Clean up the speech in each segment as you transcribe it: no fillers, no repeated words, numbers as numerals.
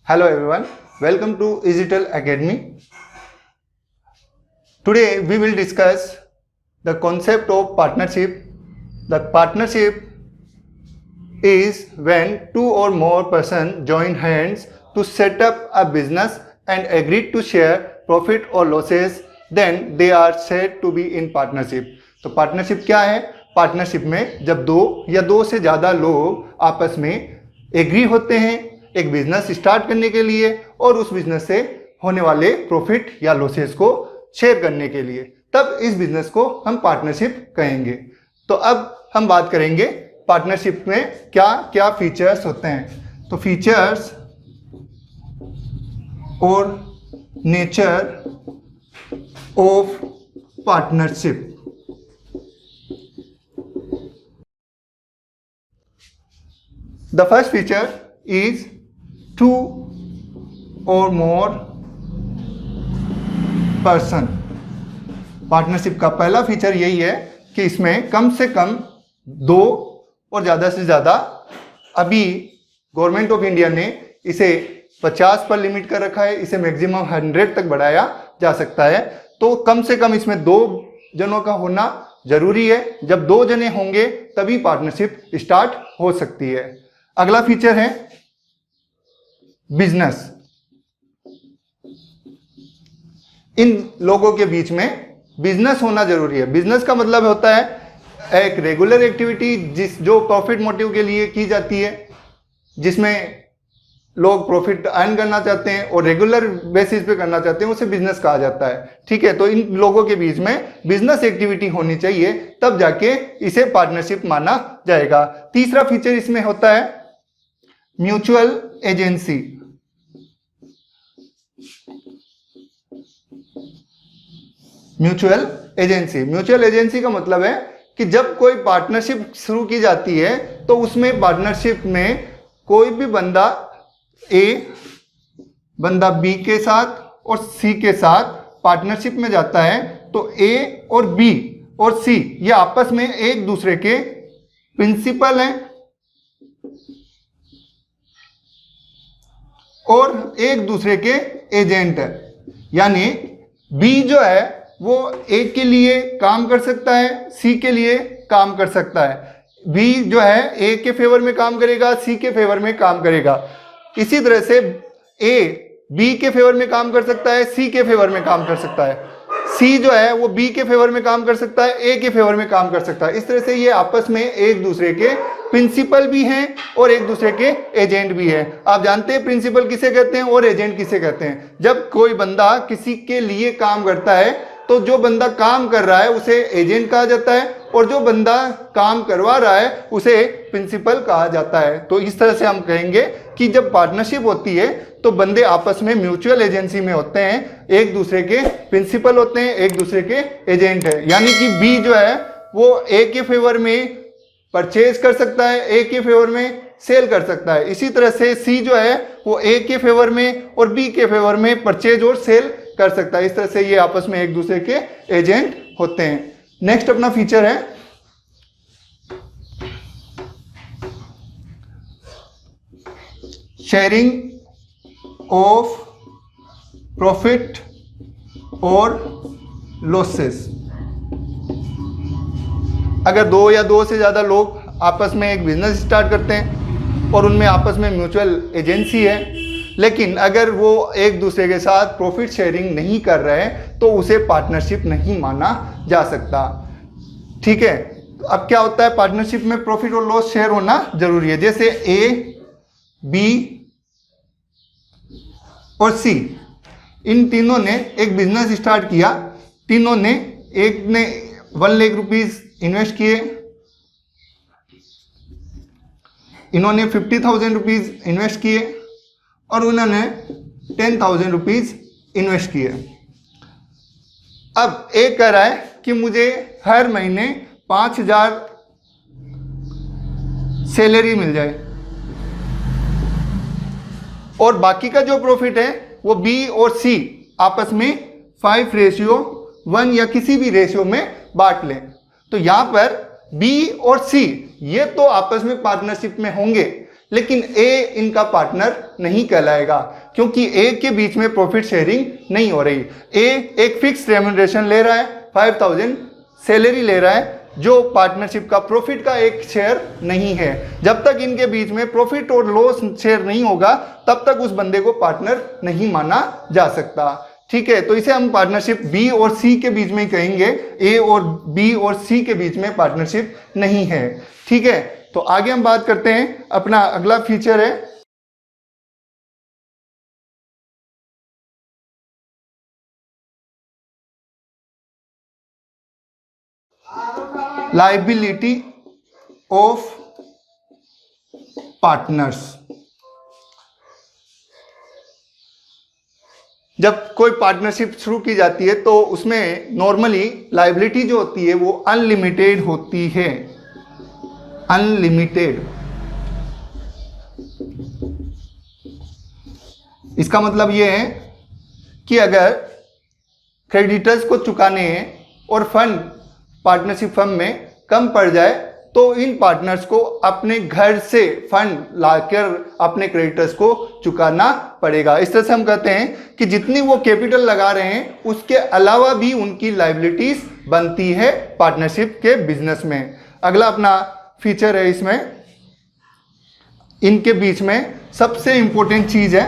Hello everyone, welcome to Easytel Academy. Today we will discuss the concept of partnership. The partnership is when two or more persons join hands to set up a business and agree to share profit or losses, then they are said to be in partnership. तो partnership क्या है? Partnership में जब दो या दो से ज़्यादा लोग आपस में एग्री होते हैं एक बिजनेस स्टार्ट करने के लिए और उस बिजनेस से होने वाले प्रॉफिट या लॉसेस को शेयर करने के लिए, तब इस बिजनेस को हम पार्टनरशिप कहेंगे। तो अब हम बात करेंगे पार्टनरशिप में क्या क्या फीचर्स होते हैं। तो फीचर्स और nature of partnership. The first feature is two or more person। Partnership का पहला फीचर यही है कि इसमें कम से कम दो और ज़्यादा से ज़्यादा, अभी गवर्नमेंट ऑफ इंडिया ने इसे 50 पर लिमिट कर रखा है, इसे मैक्सिमम 100 तक बढ़ाया जा सकता है। तो कम से कम इसमें दो जनों का होना जरूरी है। जब दो जने होंगे तभी पार्टनरशिप स्टार्ट हो सकती है। अगला फीचर है बिजनेस। इन लोगों के बीच में बिजनेस होना जरूरी है। बिजनेस का मतलब होता है एक रेगुलर एक्टिविटी जो प्रॉफिट मोटिव के लिए की जाती है, जिसमें लोग प्रॉफिट अर्न करना चाहते हैं और रेगुलर बेसिस पे करना चाहते हैं, उसे बिजनेस कहा जाता है। ठीक है, तो इन लोगों के बीच में बिजनेस एक्टिविटी होनी चाहिए, तब जाके इसे पार्टनरशिप माना जाएगा। तीसरा फीचर इसमें होता है म्यूचुअल एजेंसी। म्यूचुअल एजेंसी का मतलब है कि जब कोई पार्टनरशिप शुरू की जाती है तो उसमें पार्टनरशिप में कोई भी बंदा ए बंदा बी के साथ और सी के साथ पार्टनरशिप में जाता है, तो ए और बी और सी ये आपस में एक दूसरे के प्रिंसिपल हैं और एक दूसरे के एजेंट है। यानी बी जो है वो ए के लिए काम कर सकता है, सी के लिए काम कर सकता है। बी जो है ए के फेवर में काम करेगा, सी के फेवर में काम करेगा। इसी तरह से ए बी के फेवर में काम कर सकता है, सी के फेवर में काम कर सकता है। सी जो है वो बी के फेवर में काम कर सकता है, ए के फेवर में काम कर सकता है। इस तरह से ये आपस में एक दूसरे के प्रिंसिपल भी हैं और एक दूसरे के एजेंट भी हैं। आप जानते हैं प्रिंसिपल किसे कहते हैं और एजेंट किसे कहते हैं। जब कोई बंदा किसी के लिए काम करता है तो जो बंदा काम कर रहा है उसे एजेंट कहा जाता है और जो बंदा काम करवा रहा है उसे प्रिंसिपल कहा जाता है। तो इस तरह से हम कहेंगे कि जब पार्टनरशिप होती है तो बंदे आपस में म्यूचुअल एजेंसी में होते हैं, एक दूसरे के प्रिंसिपल होते हैं, एक दूसरे के एजेंट है। यानी कि बी जो है वो ए के फेवर में परचेज कर सकता है, ए के फेवर में सेल कर सकता है। इसी तरह से सी जो है वो ए के फेवर में और बी के फेवर में परचेज और सेल कर सकता है। इस तरह से ये आपस में एक दूसरे के एजेंट होते हैं। नेक्स्ट अपना फीचर है शेयरिंग ऑफ प्रॉफिट और लॉसेस। अगर दो या दो से ज़्यादा लोग आपस में एक बिजनेस स्टार्ट करते हैं और उनमें आपस में म्यूचुअल एजेंसी है, लेकिन अगर वो एक दूसरे के साथ प्रॉफिट शेयरिंग नहीं कर रहे हैं तो उसे पार्टनरशिप नहीं माना जा सकता। ठीक है, तो अब क्या होता है, पार्टनरशिप में प्रॉफिट और लॉस शेयर होना जरूरी है। जैसे ए, बी और सी, इन तीनों ने एक बिजनेस स्टार्ट किया। तीनों ने, एक ने 1 लाख रुपीज इन्वेस्ट किए, इन्होंने 50,000 रुपीज इन्वेस्ट किए और उन्होंने 10,000 रुपीज इन्वेस्ट किए। अब एक कह रहा है कि मुझे हर महीने 5,000 सैलरी मिल जाए और बाकी का जो प्रॉफिट है वो बी और सी आपस में 5:1 या किसी भी रेशियो में बांट लें। तो यहां पर बी और सी ये तो आपस में पार्टनरशिप में होंगे, लेकिन ए इनका पार्टनर नहीं कहलाएगा क्योंकि ए के बीच में प्रॉफिट शेयरिंग नहीं हो रही। ए एक फिक्स रेम्यूनरेशन ले रहा है, 5000 सैलरी ले रहा है, जो पार्टनरशिप का प्रॉफिट का एक शेयर नहीं है। जब तक इनके बीच में प्रॉफिट और लॉस शेयर नहीं होगा तब तक उस बंदे को पार्टनर नहीं माना जा सकता। ठीक है, तो इसे हम पार्टनरशिप बी और सी के बीच में ही कहेंगे, ए और बी और सी के बीच में पार्टनरशिप नहीं है। ठीक है, तो आगे हम बात करते हैं, अपना अगला फीचर है लायबिलिटी ऑफ पार्टनर्स। जब कोई पार्टनरशिप शुरू की जाती है तो उसमें नॉर्मली लायबिलिटी जो होती है वो अनलिमिटेड होती है, अनलिमिटेड। इसका मतलब ये है कि अगर क्रेडिटर्स को चुकाने हैं और फंड पार्टनरशिप फर्म में कम पड़ जाए तो इन पार्टनर्स को अपने घर से फंड लाकर अपने क्रेडिटर्स को चुकाना पड़ेगा। इस तरह से हम कहते हैं कि जितनी वो कैपिटल लगा रहे हैं उसके अलावा भी उनकी लायबिलिटीज बनती है पार्टनरशिप के बिजनेस में। अगला अपना फीचर है इसमें, इनके बीच में सबसे इंपॉर्टेंट चीज है,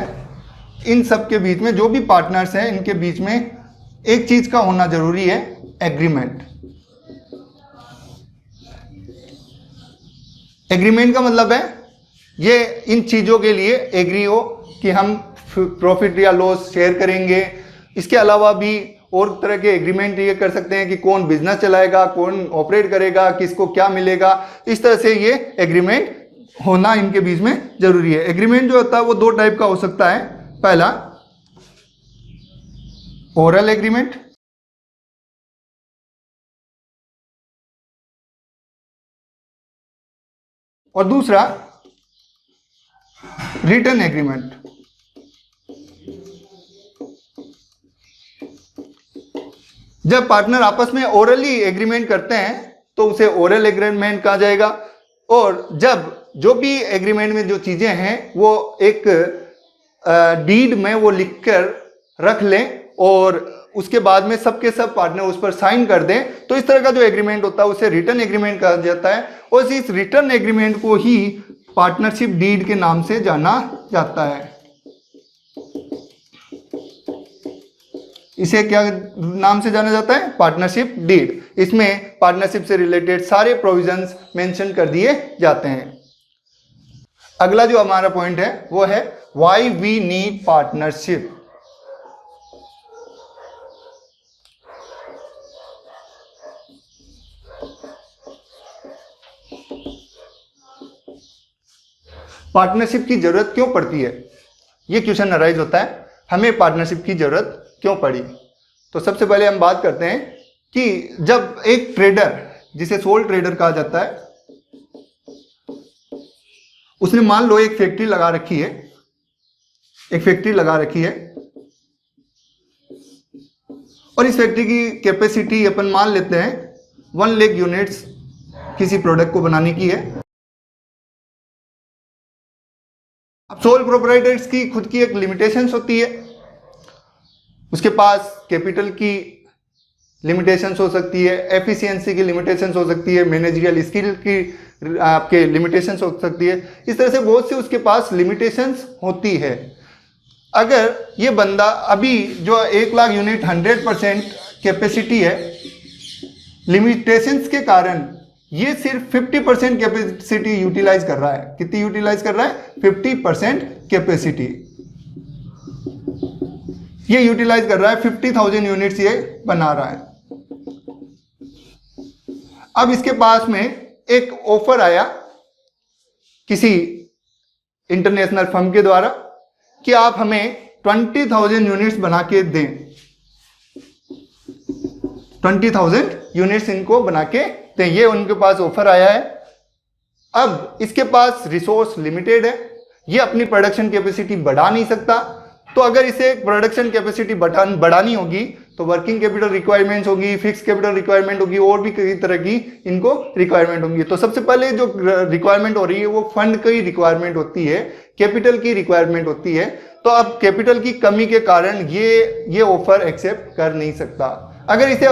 इन सब के बीच में जो भी पार्टनर्स हैं इनके बीच में एक चीज का होना जरूरी है, एग्रीमेंट। एग्रीमेंट का मतलब है ये इन चीज़ों के लिए एग्री हो कि हम प्रॉफिट या लॉस शेयर करेंगे। इसके अलावा भी और तरह के एग्रीमेंट ये कर सकते हैं कि कौन बिजनेस चलाएगा, कौन ऑपरेट करेगा, किसको क्या मिलेगा। इस तरह से ये एग्रीमेंट होना इनके बीच में जरूरी है। एग्रीमेंट जो होता है वो दो टाइप का हो सकता है। पहला ओरल एग्रीमेंट, और दूसरा रिटन एग्रीमेंट। जब पार्टनर आपस में ओरली एग्रीमेंट करते हैं तो उसे ओरल एग्रीमेंट कहा जाएगा, और जब जो भी एग्रीमेंट में जो चीजें हैं वो एक डीड में वो लिखकर रख लें और उसके बाद में सबके सब पार्टनर उस पर साइन कर दें, तो इस तरह का जो एग्रीमेंट होता है उसे रिटन एग्रीमेंट कहा जाता है। और इस रिटन एग्रीमेंट को ही पार्टनरशिप डीड के नाम से जाना जाता है। इसे क्या नाम से जाना जाता है? Partnership deed. इसमें पार्टनरशिप से रिलेटेड सारे प्रोविजंस मेंशन कर दिए जाते हैं। अगला जो हमारा पॉइंट है वो है why we need partnership. Partnership की जरूरत क्यों पड़ती है, ये क्वेश्चन अराइज होता है, हमें पार्टनरशिप की जरूरत क्यों पड़ी। तो सबसे पहले हम बात करते हैं कि जब एक ट्रेडर, जिसे सोल ट्रेडर कहा जाता है, उसने मान लो एक फैक्ट्री लगा रखी है, एक फैक्ट्री लगा रखी है और इस फैक्ट्री की कैपेसिटी अपन मान लेते हैं 1 लाख यूनिट्स किसी प्रोडक्ट को बनाने की है। अब सोल प्रोप्राइटर्स की खुद की एक लिमिटेशंस होती है, उसके पास कैपिटल की लिमिटेशंस हो सकती है, एफिशिएंसी की लिमिटेशंस हो सकती है, मैनेजरियल स्किल की आपके लिमिटेशंस हो सकती है। इस तरह से बहुत सी उसके पास लिमिटेशंस होती है। अगर ये बंदा अभी जो 1 लाख यूनिट 100% कैपेसिटी है, लिमिटेशंस के कारण ये सिर्फ 50% कैपेसिटी यूटिलाइज कर रहा है। कितनी यूटिलाइज कर रहा है? 50% कैपेसिटी ये यूटिलाइज कर रहा है, 50,000 यूनिट्स ये बना रहा है। अब इसके पास में एक ऑफर आया किसी इंटरनेशनल फर्म के द्वारा कि आप हमें 20,000 यूनिट्स बना के दें। 20,000 यूनिट्स इनको बना के दें, ये उनके पास ऑफर आया है। अब इसके पास रिसोर्स लिमिटेड है, ये अपनी प्रोडक्शन कैपेसिटी बढ़ा नहीं सकता। तो अगर इसे प्रोडक्शन कैपेसिटी बढ़ानी होगी तो वर्किंग कैपिटल रिक्वायरमेंट्स होगी, फिक्स कैपिटल रिक्वायरमेंट होगी, और भी कई तरह की इनको रिक्वायरमेंट होंगी। तो सबसे पहले जो रिक्वायरमेंट हो रही है वो फंड की रिक्वायरमेंट होती है, कैपिटल की रिक्वायरमेंट होती है। तो अब कैपिटल की कमी के कारण ये ऑफर एक्सेप्ट कर नहीं सकता। अगर इसे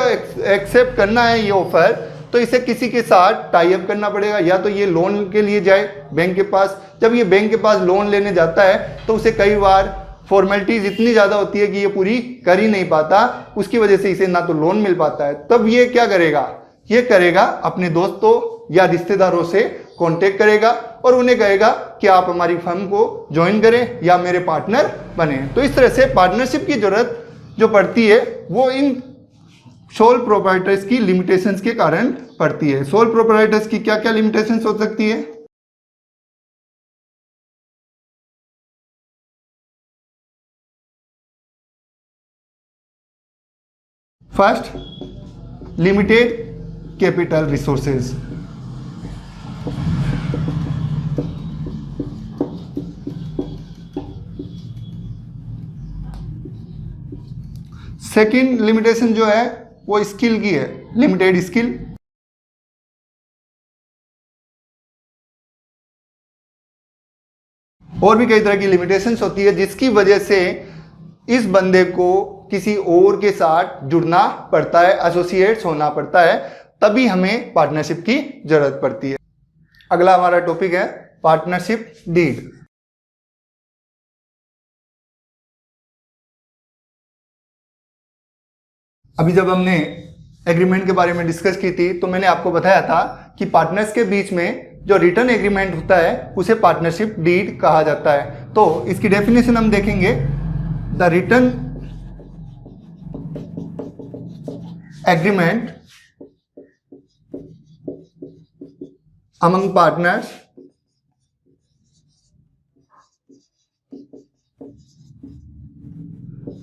एक्सेप्ट करना है ये ऑफर, तो इसे किसी के साथ टाई अप करना पड़ेगा, या तो ये लोन के लिए जाए बैंक के पास। जब ये बैंक के पास लोन लेने जाता है तो उसे कई बार फॉर्मेलिटीज इतनी ज़्यादा होती है कि ये पूरी कर ही नहीं पाता, उसकी वजह से इसे ना तो लोन मिल पाता है। तब ये क्या करेगा, ये करेगा अपने दोस्तों या रिश्तेदारों से कांटेक्ट करेगा और उन्हें कहेगा कि आप हमारी फर्म को ज्वाइन करें या मेरे पार्टनर बने। तो इस तरह से पार्टनरशिप की जरूरत जो पड़ती है वो इन सोल प्रोप्राइटर्स की लिमिटेशंस के कारण पड़ती है। सोल प्रोप्राइटर्स की क्या क्या लिमिटेशंस हो सकती है? First, limited capital resources. Second limitation जो है वो स्किल की है, लिमिटेड स्किल। और भी कई तरह की लिमिटेशंस होती है जिसकी वजह से इस बंदे को किसी और के साथ जुड़ना पड़ता है, एसोसिएट्स होना पड़ता है, तभी हमें पार्टनरशिप की जरूरत पड़ती है। अगला हमारा टॉपिक है पार्टनरशिप डीड। अभी जब हमने एग्रीमेंट के बारे में डिस्कस की थी तो मैंने आपको बताया था कि पार्टनर्स के बीच में जो रिटर्न एग्रीमेंट होता है उसे पार्टनरशिप डीड कहा जाता है। तो इसकी डेफिनेशन हम देखेंगे। The return agreement among partners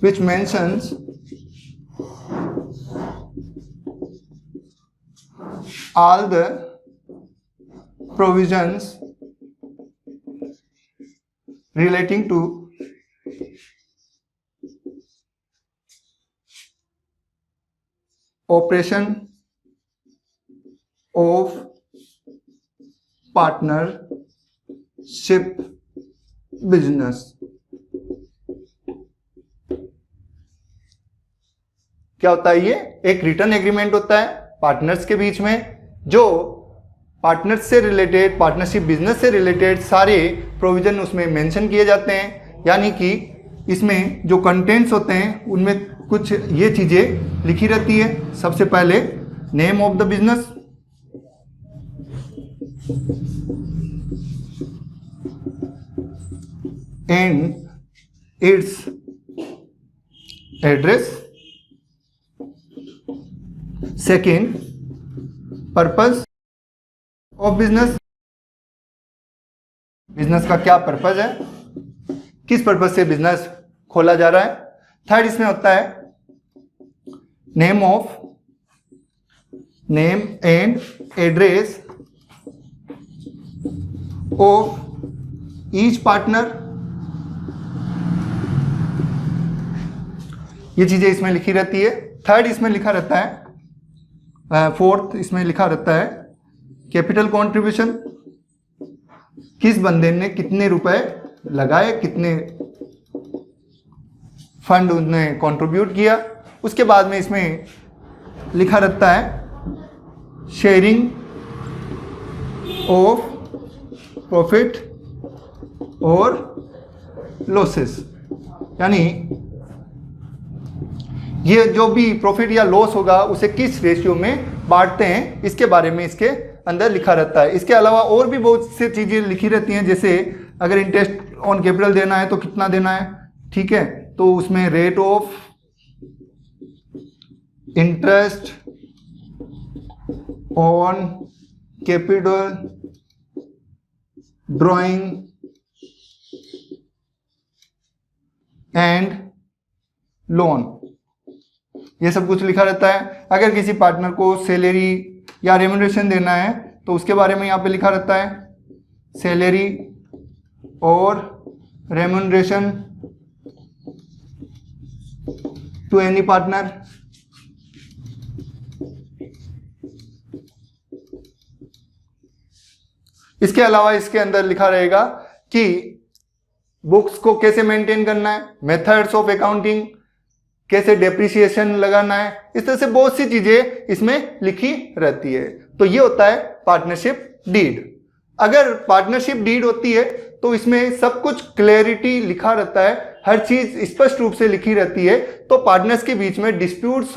which mentions all the provisions relating to operation of partnership business. क्या होता है ये? एक रिटर्न एग्रीमेंट होता है पार्टनर्स के बीच में, जो पार्टनर्स से रिलेटेड, पार्टनरशिप बिजनेस से रिलेटेड सारे प्रोविजन उसमें मेंशन किए जाते हैं। यानी कि इसमें जो कंटेंट्स होते हैं उनमें कुछ ये चीजें लिखी रहती है। सबसे पहले name of the business, and its address. Second, purpose of business, business का क्या पर्पज है, किस पर्पज से बिजनेस खोला जा रहा है। थर्ड इसमें होता है name and address of each partner. ये चीजें इसमें लिखी रहती है। थर्ड इसमें लिखा रहता है, फोर्थ इसमें लिखा रहता है कैपिटल कंट्रीब्यूशन, किस बंदे ने कितने रुपए लगाए, कितने फंड उसने कंट्रीब्यूट किया। उसके बाद में इसमें लिखा रहता है शेयरिंग ऑफ प्रॉफिट और लॉसेस, यानी ये जो भी प्रॉफिट या लॉस होगा उसे किस रेशियो में बांटते हैं, इसके बारे में इसके अंदर लिखा रहता है। इसके अलावा और भी बहुत सी चीजें लिखी रहती हैं, जैसे अगर इंटरेस्ट ऑन कैपिटल देना है तो कितना देना है, ठीक है, तो उसमें rate of interest on capital drawing and loan, ये सब कुछ लिखा रहता है। अगर किसी पार्टनर को सैलरी या रेम्युनरेशन देना है तो उसके बारे में यहाँ पे लिखा रहता है सैलरी और रेम्युनरेशन टू एनी पार्टनर। इसके अलावा इसके अंदर लिखा रहेगा कि बुक्स को कैसे मेंटेन करना है, मेथड्स ऑफ अकाउंटिंग, कैसे डेप्रिसिएशन लगाना है, इस तरह से बहुत सी चीजें इसमें लिखी रहती है। तो ये होता है पार्टनरशिप डीड। अगर पार्टनरशिप डीड होती है तो इसमें सब कुछ क्लैरिटी लिखा रहता है, हर चीज स्पष्ट रूप से लिखी रहती है। तो पार्टनर्स के बीच में डिस्प्यूट्स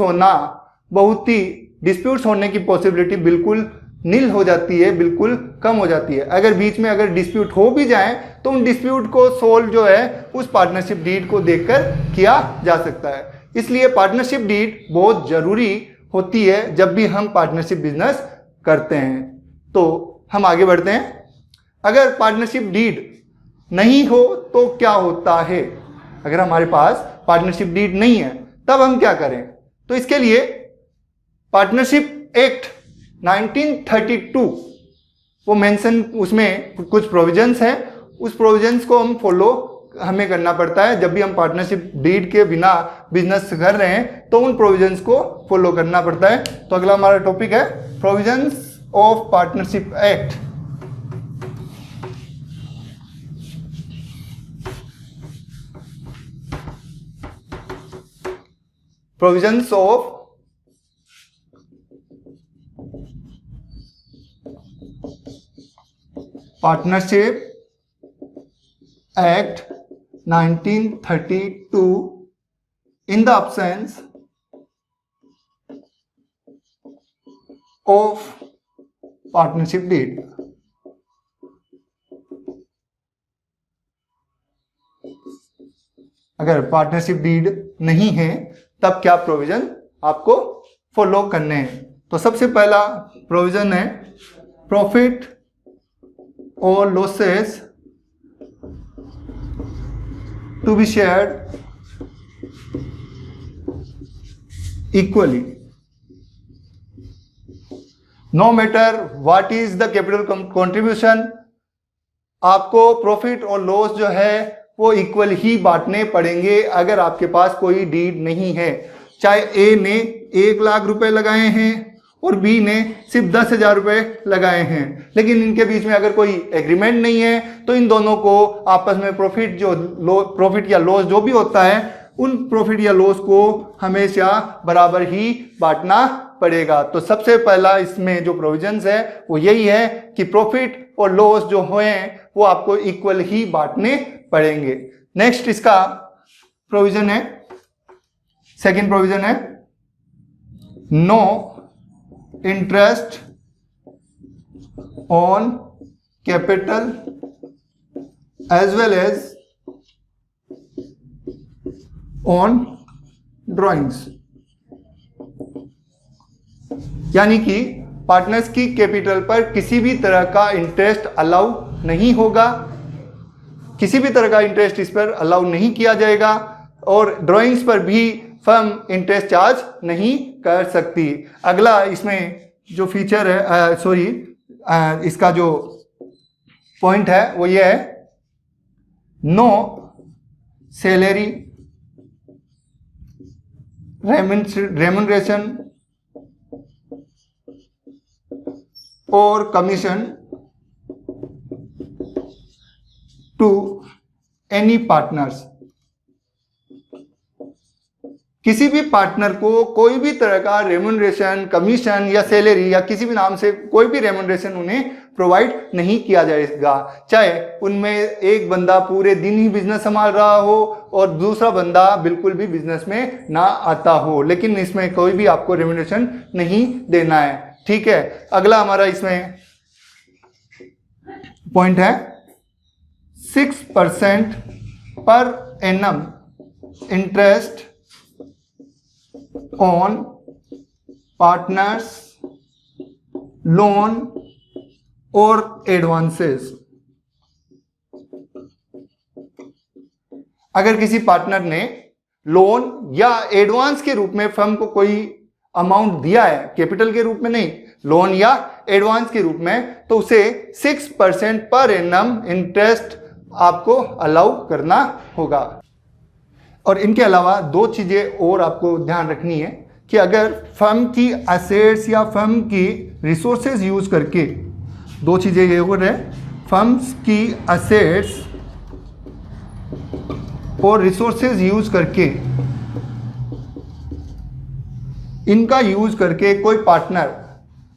होने की पॉसिबिलिटी बिल्कुल नील हो जाती है, बिल्कुल कम हो जाती है। अगर बीच में अगर डिस्प्यूट हो भी जाए तो उन डिस्प्यूट को सोल्व जो है उस पार्टनरशिप डीड को देखकर किया जा सकता है। इसलिए पार्टनरशिप डीड बहुत जरूरी होती है जब भी हम पार्टनरशिप बिजनेस करते हैं। तो हम आगे बढ़ते हैं। अगर पार्टनरशिप डीड नहीं हो तो क्या होता है? अगर हमारे पास पार्टनरशिप डीड नहीं है तब हम क्या करें? तो इसके लिए पार्टनरशिप एक्ट 1932 वो मेंशन, उसमें कुछ प्रोविजंस हैं, उस प्रोविजंस को हम फॉलो हमें करना पड़ता है। जब भी हम पार्टनरशिप डीड के बिना बिजनेस कर रहे हैं तो उन प्रोविजंस को फॉलो करना पड़ता है। तो अगला हमारा टॉपिक है provisions of partnership act. Provisions of partnership act 1932 in the absence of partnership deed। अगर पार्टनरशिप डीड नहीं है तब क्या प्रोविजन आपको फॉलो करने हैं? तो सबसे पहला प्रोविजन है प्रॉफिट और losses to be shared equally no matter what is the capital contribution. आपको प्रॉफिट और लॉस जो है वो इक्वल ही बांटने पड़ेंगे अगर आपके पास कोई डीड नहीं है। चाहे ए ने 1 लाख रुपए लगाए हैं और बी ने सिर्फ 10,000 रुपए लगाए हैं, लेकिन इनके बीच में अगर कोई एग्रीमेंट नहीं है तो इन दोनों को आपस में प्रॉफिट या लॉस जो भी होता है उन प्रॉफिट या लॉस को हमेशा बराबर ही बांटना पड़ेगा। तो सबसे पहला इसमें जो प्रोविजंस है वो यही है कि प्रॉफिट और लॉस जो हुए वो आपको इक्वल ही बांटने पड़ेंगे। नेक्स्ट इसका प्रोविजन है, सेकंड प्रोविजन है no interest on capital as well as on drawings. यानी कि पार्टनर्स की कैपिटल पर किसी भी तरह का इंटरेस्ट अलाउ नहीं होगा, किसी भी तरह का इंटरेस्ट इस पर अलाउ नहीं किया जाएगा और ड्राइंग्स पर भी फर्म इंटरेस्ट चार्ज नहीं कर सकती। अगला इसमें जो फीचर है इसका जो पॉइंट है वो ये है नो सैलरी रेम्यूनरेशन और कमीशन टू एनी पार्टनर्स। किसी भी पार्टनर को कोई भी तरह का रेम्यूनरेशन, कमीशन या सैलरी या किसी भी नाम से कोई भी रेम्यूनरेशन उन्हें प्रोवाइड नहीं किया जाएगा। चाहे उनमें एक बंदा पूरे दिन ही बिजनेस संभाल रहा हो और दूसरा बंदा बिल्कुल भी बिजनेस में ना आता हो, लेकिन इसमें कोई भी आपको रेम्यूनरेशन नहीं देना है। ठीक है, अगला हमारा इसमें पॉइंट है 6% per annum interest on partners loan और एडवांसेस। अगर किसी पार्टनर ने लोन या एडवांस के रूप में फर्म को कोई अमाउंट दिया है, कैपिटल के रूप में नहीं, लोन या एडवांस के रूप में, तो उसे 6% पर एनम इंटरेस्ट आपको अलाउ करना होगा। और इनके अलावा दो चीज़ें और आपको ध्यान रखनी है कि अगर फर्म की एसेट्स या फर्म की रिसोर्सेज यूज़ करके, दो चीज़ें ये हो रहे हैं, फर्म्स की एसेट्स और रिसोर्सेज यूज़ करके, इनका यूज़ करके कोई पार्टनर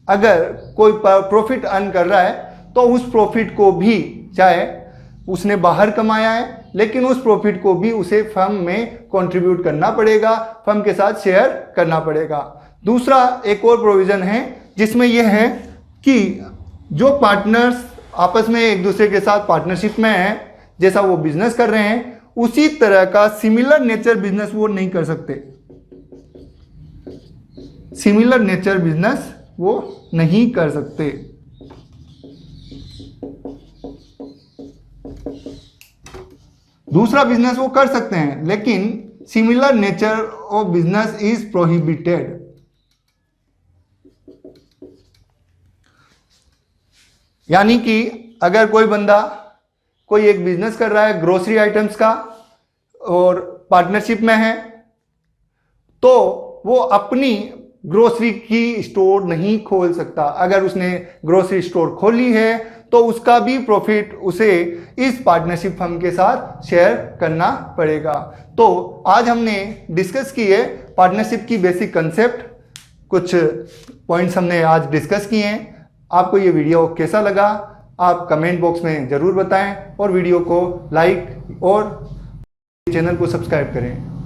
अगर कोई प्रॉफिट अर्न कर रहा है तो उस प्रॉफिट को भी, चाहे उसने बाहर कमाया है लेकिन उस प्रॉफिट को भी उसे फर्म में कंट्रीब्यूट करना पड़ेगा, फर्म के साथ शेयर करना पड़ेगा। दूसरा एक और प्रोविज़न है जिसमें यह है कि जो पार्टनर्स आपस में एक दूसरे के साथ पार्टनरशिप में हैं, जैसा वो बिजनेस कर रहे हैं उसी तरह का सिमिलर नेचर बिजनेस वो नहीं कर सकते, सिमिलर नेचर बिजनेस वो नहीं कर सकते। दूसरा बिजनेस वो कर सकते हैं लेकिन similar nature of business is prohibited. यानी कि अगर कोई बंदा कोई एक बिजनेस कर रहा है ग्रोसरी आइटम्स का और पार्टनरशिप में है, तो वो अपनी ग्रोसरी की स्टोर नहीं खोल सकता। अगर उसने ग्रोसरी स्टोर खोली है तो उसका भी प्रॉफिट उसे इस पार्टनरशिप फर्म के साथ शेयर करना पड़ेगा। तो आज हमने डिस्कस किए पार्टनरशिप की बेसिक कंसेप्ट, कुछ पॉइंट्स हमने आज डिस्कस किए हैं। आपको ये वीडियो कैसा लगा आप कमेंट बॉक्स में ज़रूर बताएं और वीडियो को लाइक और चैनल को सब्सक्राइब करें।